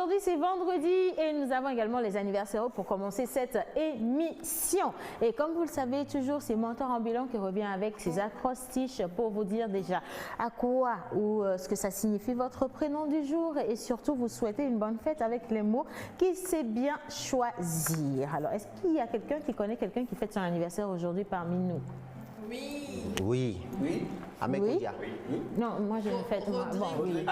aujourd'hui c'est vendredi et nous avons également les anniversaires pour commencer cette émission. Et comme vous le savez, toujours c'est Mentor Ambulant qui revient avec ses acrostiches pour vous dire déjà à quoi ou ce que ça signifie votre prénom du jour et surtout vous souhaiter une bonne fête avec les mots qu'il sait bien choisir. Alors, est-ce qu'il y a quelqu'un qui connaît quelqu'un qui fête son anniversaire aujourd'hui parmi nous? Oui. Oui. Oui. Oui. Non, moi je le fête. Bon, oui.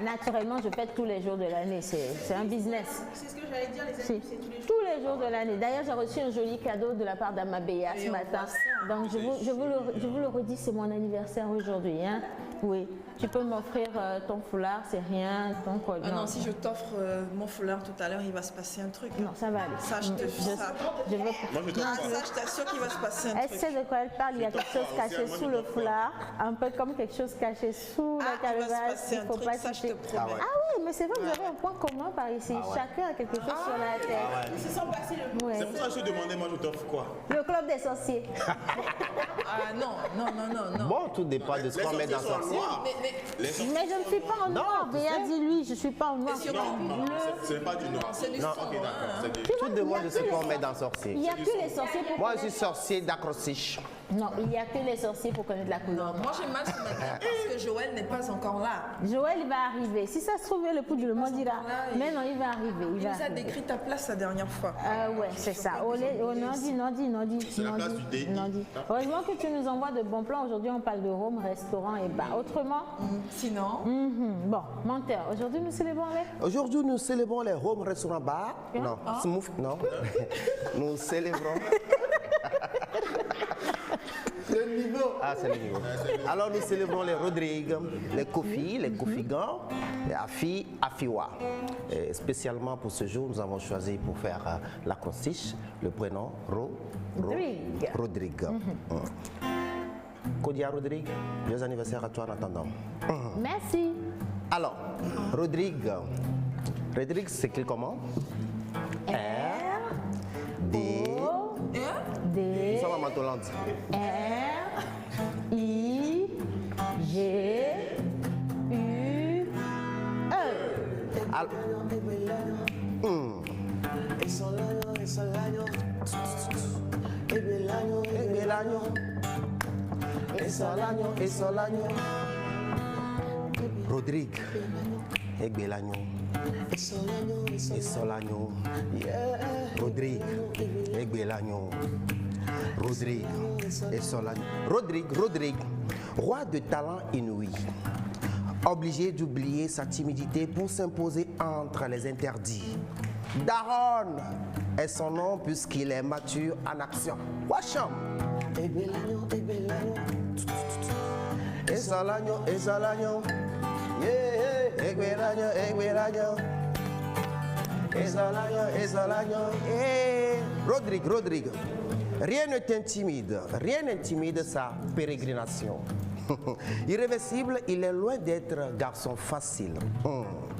Naturellement, je fête tous les jours de l'année. C'est un business. C'est ce que j'allais dire, les amis, c'est tous les jours de l'année. D'ailleurs, j'ai reçu un joli cadeau de la part d'Amabéa ce matin. Donc, je vous le redis, c'est mon anniversaire aujourd'hui. Hein? Oui. Tu peux m'offrir ton foulard, c'est rien, ton col. Ah non, si je t'offre mon foulard tout à l'heure, il va se passer un truc. Non, ça va aller. Ça, je te fais ça. Ça, je t'assure qu'il va se passer un truc. Elle sait de quoi elle parle. Il y a quelque chose caché sous le foulard, un peu comme quelque chose caché sous la calebasse. Il ne faut pas ça, je te promets. Ah oui, mais c'est vrai que vous avez un point commun par ici. Chacun a quelque chose sur la tête. Ils se sont passés le Ouais. C'est pour ça que je te demandais, moi je t'offre quoi? Le club des sorciers. Ah non. Bon, tout dépend de ce qu'on met dans son sorcier. Mais je ne suis pas en noir. Béa dit lui, je ne suis pas en noir. Non, ce n'est pas du noir. C'est du Non. sang. Ok, d'accord. Tout dépend de ce qu'on met dans sorcier. Il n'y a que les sorciers pour Moi, je suis sorcier d'acrostiche. Non, il n'y a que les sorciers pour connaître la couleur. Moi, j'ai mal sur ma tête parce que Joël n'est pas encore là. Joël, il va arriver. Si ça se trouve, le poudre, le monde dira. Mais non, il va arriver. Il nous a décrit ta place la dernière fois. Ouais, c'est ça. Non, dit. C'est la place du dé. Heureusement que tu nous envoies de bons plans. Aujourd'hui, on parle de Rome, restaurant et bar. Autrement, Sinon, bon, menteur. Aujourd'hui, nous célébrons avec. Aujourd'hui, nous célébrons les home restaurants bar. Non, smooth, non. Nous célébrons. C'est le niveau. Ah, c'est le niveau. Alors, nous célébrons les Rodrigue, les Kofi, les Kofigan, les Afi, Afiwa. Et spécialement pour ce jour, nous avons choisi pour faire l'acrostiche le prénom Rodrigue. Rodrigue. Kodia Rodrigue, joyeux anniversaire à toi en attendant. Merci. Alors, Rodrigue. Rodrigue s'écrit comment? R, D, D, nous sommes à Mantoland. R, I, G, U, E. Rodrigue, Egbelanyo, Esolanyo, Rodrigue, Egbelanyo, Rodrigue, Esolanyo. Rodrigue, roi de talent inouï, obligé d'oublier sa timidité pour s'imposer entre les interdits. Daron est son nom puisqu'il est mature en action. Washam. Esolanyo. Yeah, Egbelanyo. Rodrigue. Rien ne t'intimide sa pérégrination. Irréversible, il est loin d'être garçon facile.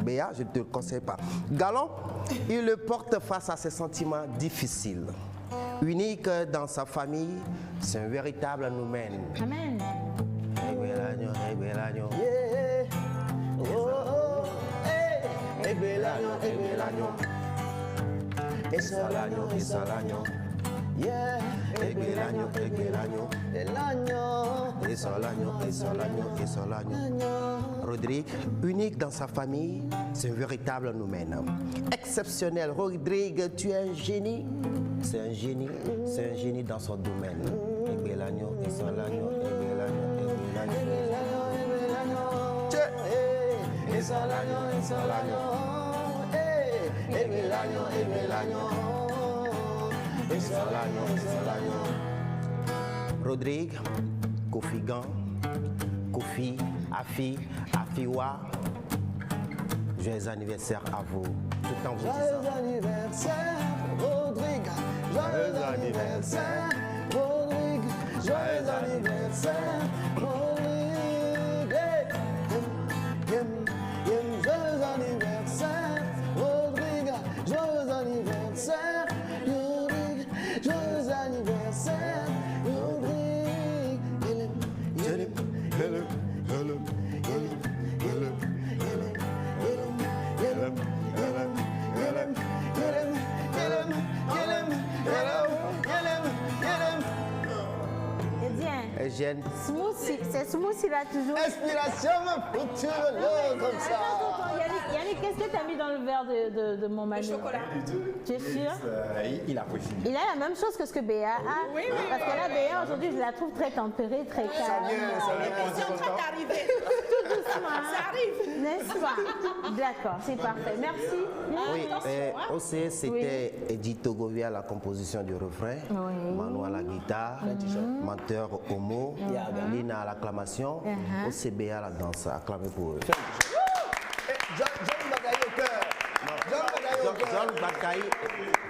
Béa, je ne te le conseille pas. Galant, il le porte face à ses sentiments difficiles. Unique dans sa famille, c'est un véritable noumène. Amen. Egbelanyo. Esolanyo. Yeah, Egbelanyo. Rodrigue, unique dans sa famille, c'est un véritable noumène. Exceptionnel, Rodrigue, tu es un génie. C'est un génie dans son domaine. Egbelanyo. Rodrigue, Kofigan, Kofi, Afi, Afiwa. Joyeux anniversaire à vous. Tout en vous disant. Joyeux anniversaire, Rodrigue. Joyeux anniversaire, Rodrigue. Joyeux anniversaire, Rodrigue. Joyeux anniversaire, Rodrigue. Joyeux anniversaire, Rodrigue. Joyeux anniversaire, Rodrigue. gènes. Smoothie, c'est smoothie là toujours. Inspiration, me foutu le lot comme ça. Yannick, qu'est-ce que tu as mis dans le verre de mon manu? Chocolat. Tu es sûr? Il apprécie. Il a la même chose que ce que Béa a. Oui, Parce que là, Béa, aujourd'hui, je la trouve très tempérée, très calme. C'est en train d'arriver. Tout doucement. Ça arrive. N'est-ce pas? D'accord, c'est parfait. Merci. Oui, aussi c'était Edith Togovia à la composition du refrain, Oui. Manu à la guitare, Menteur au mot, Lina à l'acclamation, OCBA à la danse. Acclamez pour eux. John Bagaille au cœur. John Bagaille au cœur. John Bakaï,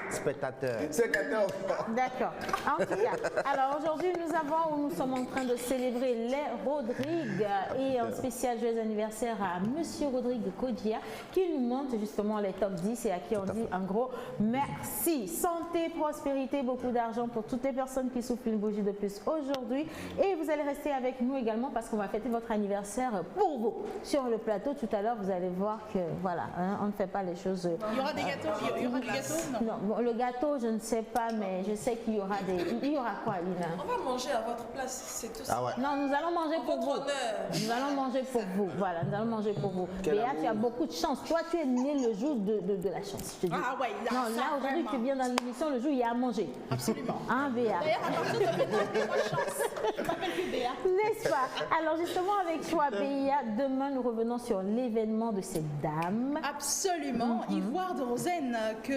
spectateur. Secrétaire. D'accord. En tout cas, alors aujourd'hui, nous sommes en train de célébrer les Rodrigue et un spécial joyeux anniversaire à Monsieur Rodrigue Kodia qui nous montre justement les top 10 et à qui on dit en gros merci. Santé, prospérité, beaucoup d'argent pour toutes les personnes qui soufflent une bougie de plus aujourd'hui. Et vous allez rester avec nous également parce qu'on va fêter votre anniversaire pour vous. Sur le plateau, tout à l'heure, vous allez voir que voilà, hein, on ne fait pas les choses. Il y aura des gâteaux. Il y aura des gâteaux. Non. Non, bon, le gâteau, je ne sais pas, mais je sais qu'il y aura des. Il y aura quoi, Lina? On va manger à votre place, c'est tout ça. Ah ouais. Non, nous allons manger pour votre vous. honneur. Nous allons manger pour vous. Voilà, nous allons manger pour vous. Béa, tu as beaucoup de chance. Toi, tu es né le jour de la chance, je te dis. Ah ouais, là, non, ça, là, aujourd'hui, vraiment. tu viens dans l'émission le jour où il y a à manger. Absolument. Hein, Béa? D'ailleurs, à partir de maintenant, moi chance. Je m'appelle plus Béa. N'est-ce pas? Alors, justement, avec toi, Béa, demain, nous revenons sur l'événement de cette dame. Absolument. Ivoire de Rosen, que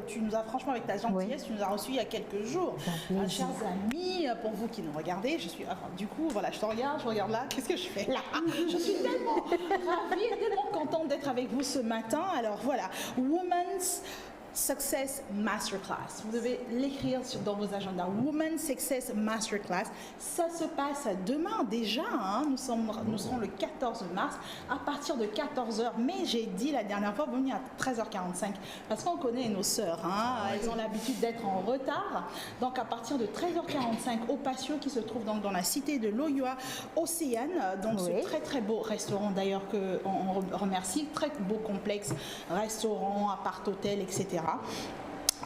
tu nous as franchement avec ta gentillesse, tu nous as reçu il y a quelques jours. Chers amis, pour vous qui nous regardez, je suis. Enfin, du coup, voilà, je te regarde, je regarde là. Qu'est-ce que je fais là? Je suis tellement ravie et tellement contente d'être avec vous ce matin. Alors voilà, Women's Success Masterclass. Vous devez l'écrire dans vos agendas. Women's Success Masterclass. Ça se passe demain déjà. Hein. Nous serons le 14 mars à partir de 14h. Mais j'ai dit la dernière fois, venir à 13h45 parce qu'on connaît nos sœurs. Hein. Elles ont l'habitude d'être en retard. Donc à partir de 13h45 au Patio qui se trouve donc dans la cité de Loyoa Océane. Donc ce très très beau restaurant d'ailleurs qu'on remercie. Très beau complexe, restaurant, appart-hôtel, etc.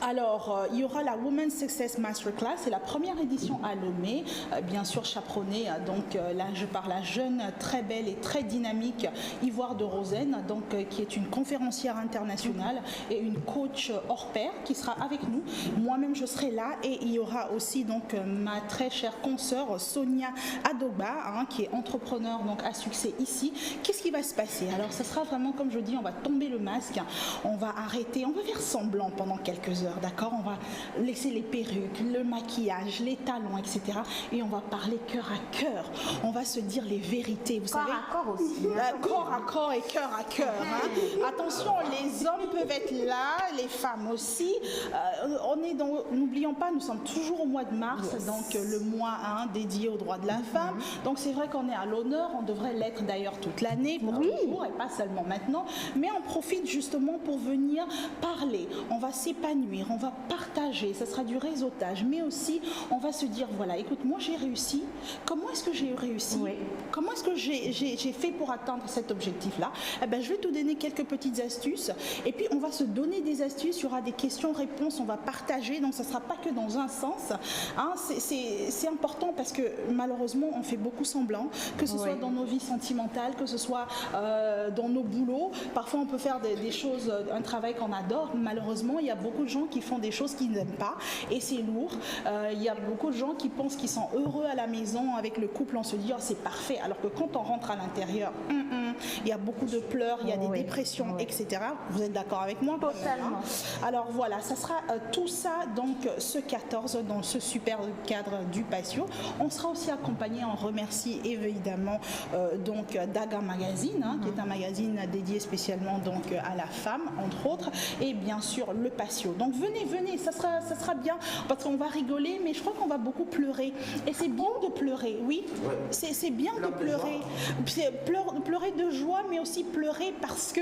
Alors, il y aura la Women's Success Masterclass, c'est la première édition à Lomé, bien sûr chaperonnée, donc là je parle la jeune, très belle et très dynamique Ivoire de Rosen, donc qui est une conférencière internationale et une coach hors pair qui sera avec nous. Moi-même je serai là et il y aura aussi donc ma très chère consoeur Sonia Adogba, hein, qui est entrepreneur donc à succès ici. Qu'est-ce qui va se passer? Alors, ça sera vraiment comme je dis, on va tomber le masque, on va arrêter, on va faire semblant pendant quelques heures. D'accord, on va laisser les perruques, le maquillage, les talons, etc. Et on va parler cœur à cœur. On va se dire les vérités. Vous savez, Corps à corps aussi. corps à corps et cœur à cœur. Hein. Attention, les hommes peuvent être là, les femmes aussi. N'oublions pas, nous sommes toujours au mois de mars, donc le mois dédié aux droits de la femme. Donc c'est vrai qu'on est à l'honneur. On devrait l'être d'ailleurs toute l'année, pour toujours, et pas seulement maintenant. Mais on profite justement pour venir parler. On va s'épanouir. On va partager, ça sera du réseautage, mais aussi on va se dire voilà, écoute, moi j'ai réussi, comment est-ce que j'ai réussi, comment est-ce que j'ai fait pour atteindre cet objectif-là? Eh ben, je vais te donner quelques petites astuces et puis on va se donner des astuces, il y aura des questions-réponses, on va partager, donc ça ne sera pas que dans un sens. Hein, c'est important parce que malheureusement on fait beaucoup semblant, que ce soit dans nos vies sentimentales, que ce soit dans nos boulots. Parfois on peut faire des choses, un travail qu'on adore, malheureusement il y a beaucoup de gens qui font des choses qu'ils n'aiment pas et c'est lourd. Il y a beaucoup de gens qui pensent qu'ils sont heureux à la maison avec le couple, on se dit oh, c'est parfait, alors que quand on rentre à l'intérieur, il y a beaucoup de pleurs, il y a des dépressions, etc. Vous êtes d'accord avec moi? Totalement. Alors voilà, ça sera tout ça donc ce 14 dans ce super cadre du Patio. On sera aussi accompagné, on remercie évidemment donc Daga Magazine, qui est un magazine dédié spécialement donc à la femme entre autres, et bien sûr le Patio. Donc venez, ça sera bien parce qu'on va rigoler, mais je crois qu'on va beaucoup pleurer. Et c'est bien de pleurer, oui. C'est bien de pleurer. Pleurer de joie, mais aussi pleurer parce que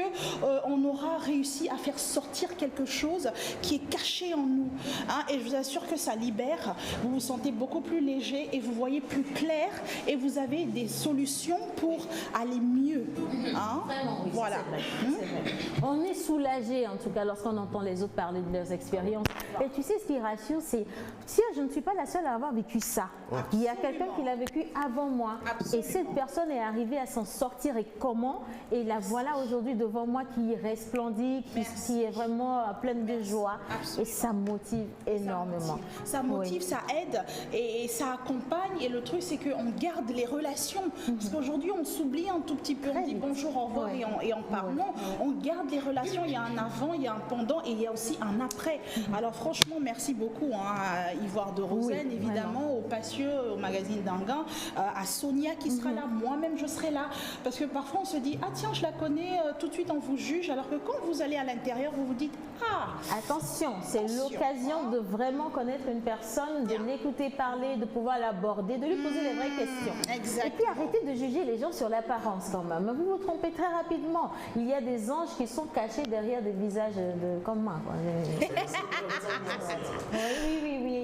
on aura réussi à faire sortir quelque chose qui est caché en nous. Hein, et je vous assure que ça libère. Vous vous sentez beaucoup plus léger et vous voyez plus clair et vous avez des solutions pour aller mieux. Hein. Vraiment, oui, voilà. C'est vrai. On est soulagé en tout cas lorsqu'on entend les autres parler de leurs expériences. Et tu sais ce qui rassure, c'est tiens, je ne suis pas la seule à avoir vécu ça. Il y a quelqu'un qui l'a vécu avant moi. Et cette personne est arrivée à s'en sortir. Et comment? Et la voilà aujourd'hui devant moi qui resplendit, qui est vraiment pleine de joie. Et ça motive énormément. Ça motive, ça aide et ça accompagne. Et le truc, c'est qu'on garde les relations. Parce qu'aujourd'hui, on s'oublie un tout petit peu. On dit bonjour, au revoir et en parlant. On garde les relations. Il y a un avant, il y a un pendant et il y a aussi un après. Alors franchement, merci beaucoup à Ivoire de Rosen, évidemment, au Passieux, au magazine d'Anguin, à Sonia qui sera là. Moi-même, je serai là. Parce que parfois, on se dit, ah tiens, je la connais, tout de suite, on vous juge. Alors que quand vous allez à l'intérieur, vous vous dites, ah, attention, c'est l'occasion de vraiment connaître une personne, de l'écouter parler, de pouvoir l'aborder, de lui poser les vraies questions. Exactement. Et puis arrêtez de juger les gens sur l'apparence quand même. Vous vous trompez très rapidement. Il y a des anges qui sont cachés derrière des visages de comme moi. Quoi. Oui.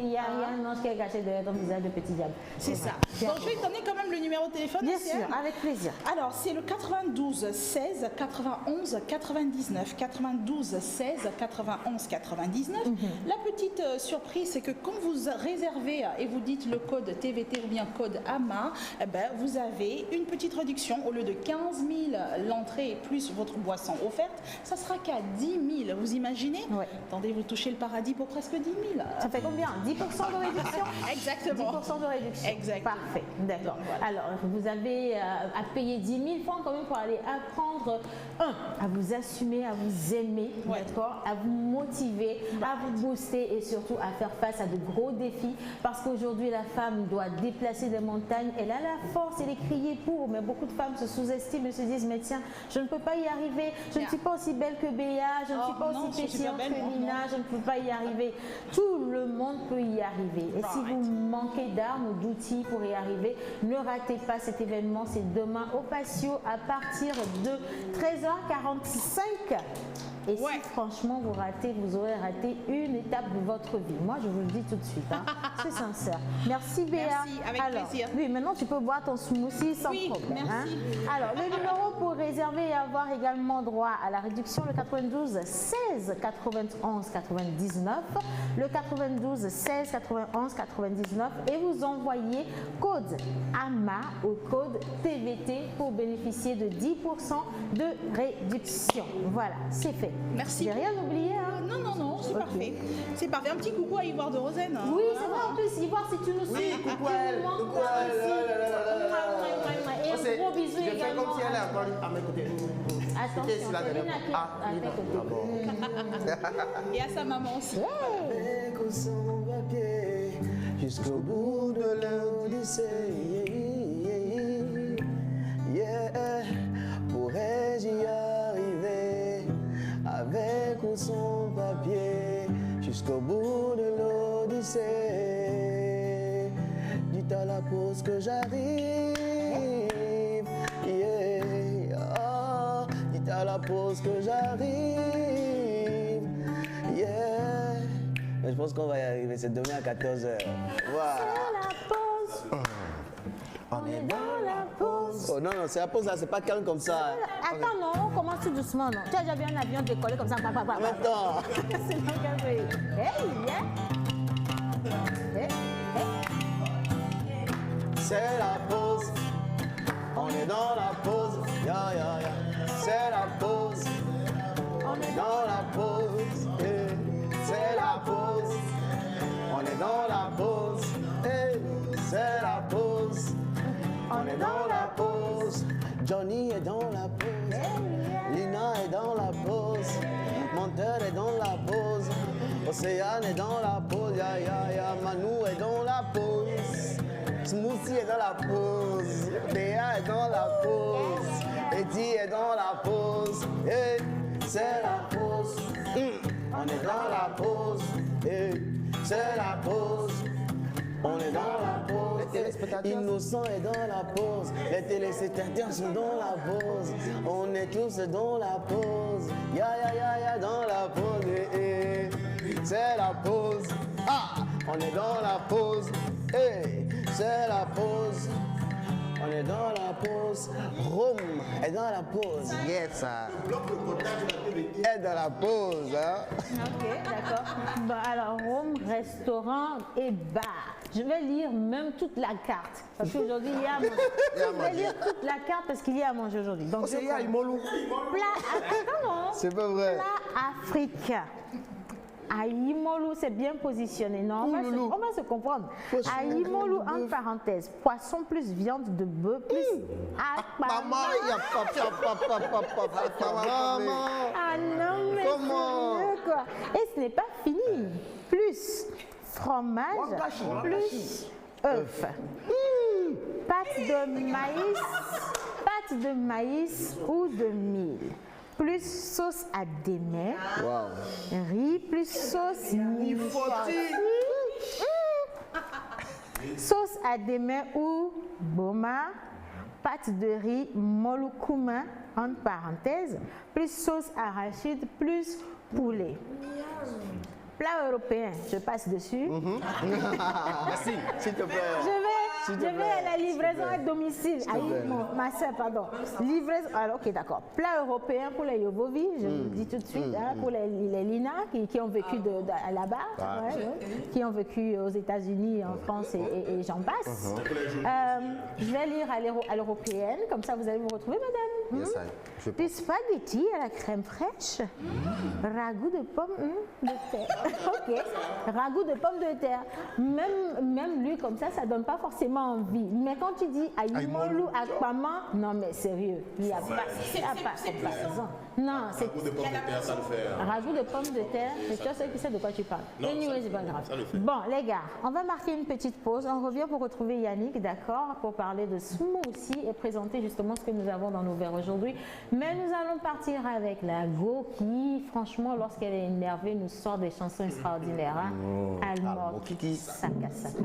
Il y a un ange qui est caché derrière ton visage de petit diable. C'est ça. Bon, je vais te donner quand même le numéro de téléphone. Bien sûr, avec plaisir. Alors, c'est le 92 16 91 99. 92 16 91 99. La petite surprise, c'est que quand vous réservez et vous dites le code TVT ou bien code AMA, eh ben, vous avez une petite réduction. Au lieu de 15 000 l'entrée plus votre boisson offerte, ça sera qu'à 10 000. Vous imaginez? Attendez, vous touchez le paradis pour presque 10 000. Ça fait combien? 10% de réduction? Exactement. 10% de réduction. Exactement. Parfait, d'accord. Voilà. Alors, vous avez à payer 10 000 francs quand même pour aller apprendre, à vous assumer, à vous aimer, d'accord, à vous motiver, à vous booster et surtout à faire face à de gros défis. Parce qu'aujourd'hui, la femme doit déplacer des montagnes. Elle a la force, elle est criée pour, mais beaucoup de femmes se sous-estiment et se disent, mais tiens, je ne peux pas y arriver, je ne suis pas aussi belle que Béa, je ne suis pas aussi pétillante que Nina, je ne peux pas y arriver. Tout le monde peut y arriver. Et si vous manquez d'armes ou d'outils pour y arriver, ne ratez pas cet événement. C'est demain au Patio à partir de 13h45. Et si franchement vous ratez, vous aurez raté une étape de votre vie. Moi, je vous le dis tout de suite. Hein. C'est sincère. Merci Béa. Merci, avec plaisir. Oui, maintenant tu peux boire ton smoothie sans problème. Merci. Hein. Alors, le numéro pour réserver et avoir également droit à la réduction, le 92 16 91 99. Le 92 16 91 99. Et vous envoyez code AMA au code TVT pour bénéficier de 10% de réduction. Voilà, c'est fait. Merci. J'ai rien oublié. Hein? Non, c'est parfait. C'est parfait. Un petit coucou à Ivoire de Rosen. Hein. Oui, c'est vrai. En plus, Ivoire, si tu nous suis. Oui, coucou à elle. Coucou à elle. Et un gros bisou Je fais également. comme si elle est encore à mes côtés. Attention, Céline à tes côtés. Et à sa maman aussi. Avec ou sans papier, jusqu'au bout de l'Odyssée. Yeah, pourrais-je y arriver? Avec ou sans papier, jusqu'au bout de l'Odyssée. Dites à la pause que j'arrive. Yeah, oh, dites à la pause que j'arrive. Yeah. Mais je pense qu'on va y arriver, c'est demain à 14h. Voilà. La pause. On est dans la pause. Oh non, c'est la pause là, c'est pas calme comme ça. Attends, non, on commence tout doucement, non. Tu as déjà vu un avion décoller comme ça, En même temps. C'est donc un peu. Hey, yeah. Hey, hey. C'est la pause. On est dans la pause. Ya, ya, ya. C'est la pause. On est dans la pause. Hey. C'est la pause. On est dans la pause. Hey. C'est la pause. On est dans la pause. Johnny est dans la pause. Lina est dans la pause. Monteur est dans la pause. Océane est dans la pause. Ya, ya, ya. Manu est dans la pause. Smoothie est dans la pause. Béa est dans la pause. Eddie est dans la pause. Hey, c'est la pause. On est dans la pause. Hey, c'est la pause. On est dans la pause. téléspectateurs. Innocent est dans la pause. Les téléspectateurs sont dans la pause. On est tous dans la pause. Ya ya ya ya dans la pause. C'est la pause. Ah, on est dans la pause. C'est la pause. On est dans la pause. Rome est dans la pause. Yes. Est dans la pause. Hein? Ok, d'accord. Bon, alors, Rome, restaurant et bar. Je vais lire même toute la carte. Parce qu'aujourd'hui, il y a à manger. Je vais lire toute la carte parce qu'il y a à manger aujourd'hui. Donc, Il y a Imolou. Plat, C'est pas vrai. plat africain. Aïmolou, c'est bien positionné. Non, on va se comprendre. Aïmolou, entre parenthèses, poisson plus viande de bœuf plus akpama. Ah non, mais sérieux, quoi. Et ce n'est pas fini. Plus fromage, plus œuf. Pâte de maïs ou de mil. Plus sauce à démé, riz plus sauce nifoti, sauce à démé ou boma, pâte de riz molukouma, entre parenthèses, plus sauce arachide plus poulet. Plat européen, je passe dessus. Merci, s'il te plaît. Je vais à la livraison à domicile. Ma soeur, pardon. Livraison. Alors, ok, d'accord. Plat européen pour les Yovovi, je vous le dis tout de suite, hein, pour les Lina qui ont vécu là-bas, qui ont vécu aux États-Unis, en France et j'en passe. Je vais lire à l'européenne, comme ça vous allez vous retrouver, madame. Des spaghettis à la crème fraîche, ragoût de pommes de terre. Ok, ragoût de pommes de terre. Même lui, comme ça donne pas forcément envie. Mais quand tu dis aïmolou akpama, non mais sérieux, il n'y a pas comparaison. Non, c'est Ragoût de pommes de terre, ça le fait. ragoût de pommes de terre, c'est toi seul qui sais de quoi tu parles. Non, Anyway, c'est pas grave. ça le fait. Bon, les gars, on va marquer une petite pause. On revient pour retrouver Yannick, d'accord, pour parler de smoothie et présenter justement ce que nous avons dans nos verres aujourd'hui. Mais nous allons partir avec la Go qui, franchement, lorsqu'elle est énervée, nous sort des chansons extraordinaires. Hein? Almor, Saka Saka.